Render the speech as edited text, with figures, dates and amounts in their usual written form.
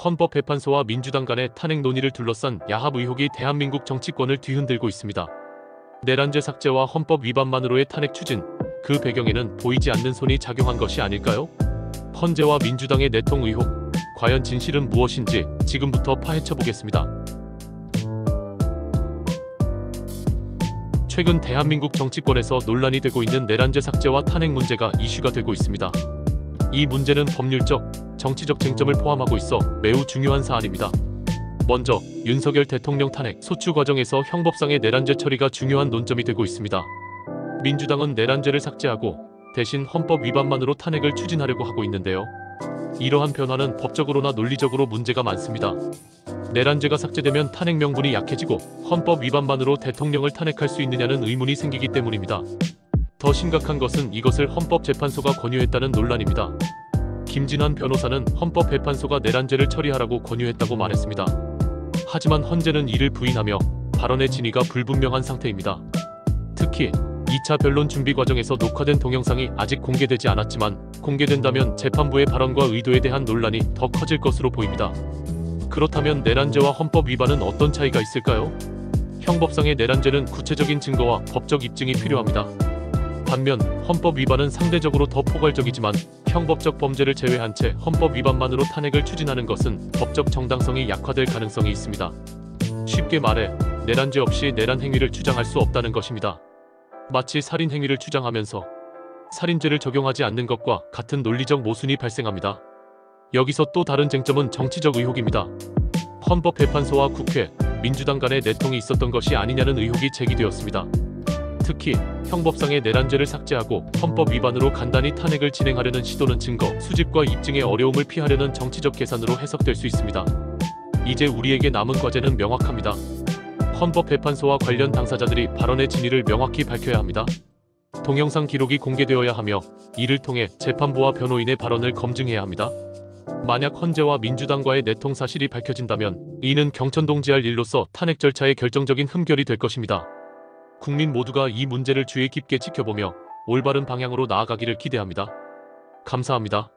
헌법재판소와 민주당 간의 탄핵 논의를 둘러싼 야합 의혹이 대한민국 정치권을 뒤흔들고 있습니다. 내란죄 삭제와 헌법 위반만으로의 탄핵 추진, 그 배경에는 보이지 않는 손이 작용한 것이 아닐까요? 헌재와 민주당의 내통 의혹, 과연 진실은 무엇인지 지금부터 파헤쳐보겠습니다. 최근 대한민국 정치권에서 논란이 되고 있는 내란죄 삭제와 탄핵 문제가 이슈가 되고 있습니다. 이 문제는 법률적, 정치적 쟁점을 포함하고 있어 매우 중요한 사안입니다. 먼저 윤석열 대통령 탄핵 소추 과정에서 형법상의 내란죄 처리가 중요한 논점이 되고 있습니다. 민주당은 내란죄를 삭제하고 대신 헌법 위반만으로 탄핵을 추진하려고 하고 있는데요. 이러한 변화는 법적으로나 논리적으로 문제가 많습니다. 내란죄가 삭제되면 탄핵 명분이 약해지고 헌법 위반만으로 대통령을 탄핵할 수 있느냐는 의문이 생기기 때문입니다. 더 심각한 것은 이것을 헌법재판소가 권유했다는 논란입니다. 김진환 변호사는 헌법재판소가 내란죄를 처리하라고 권유했다고 말했습니다. 하지만 헌재는 이를 부인하며 발언의 진위가 불분명한 상태입니다. 특히 2차 변론 준비 과정에서 녹화된 동영상이 아직 공개되지 않았지만 공개된다면 재판부의 발언과 의도에 대한 논란이 더 커질 것으로 보입니다. 그렇다면 내란죄와 헌법 위반은 어떤 차이가 있을까요? 형법상의 내란죄는 구체적인 증거와 법적 입증이 필요합니다. 반면 헌법 위반은 상대적으로 더 포괄적이지만 형법적 범죄를 제외한 채 헌법 위반만으로 탄핵을 추진하는 것은 법적 정당성이 약화될 가능성이 있습니다. 쉽게 말해 내란죄 없이 내란 행위를 주장할 수 없다는 것입니다. 마치 살인 행위를 주장하면서 살인죄를 적용하지 않는 것과 같은 논리적 모순이 발생합니다. 여기서 또 다른 쟁점은 정치적 의혹입니다. 헌법재판소와 국회, 민주당 간의 내통이 있었던 것이 아니냐는 의혹이 제기되었습니다. 특히 형법상의 내란죄를 삭제하고 헌법 위반으로 간단히 탄핵을 진행하려는 시도는 증거, 수집과 입증의 어려움을 피하려는 정치적 계산으로 해석될 수 있습니다. 이제 우리에게 남은 과제는 명확합니다. 헌법재판소와 관련 당사자들이 발언의 진위를 명확히 밝혀야 합니다. 동영상 기록이 공개되어야 하며 이를 통해 재판부와 변호인의 발언을 검증해야 합니다. 만약 헌재와 민주당과의 내통 사실이 밝혀진다면 이는 경천동지할 일로서 탄핵 절차의 결정적인 흠결이 될 것입니다. 국민 모두가 이 문제를 주의 깊게 지켜보며 올바른 방향으로 나아가기를 기대합니다. 감사합니다.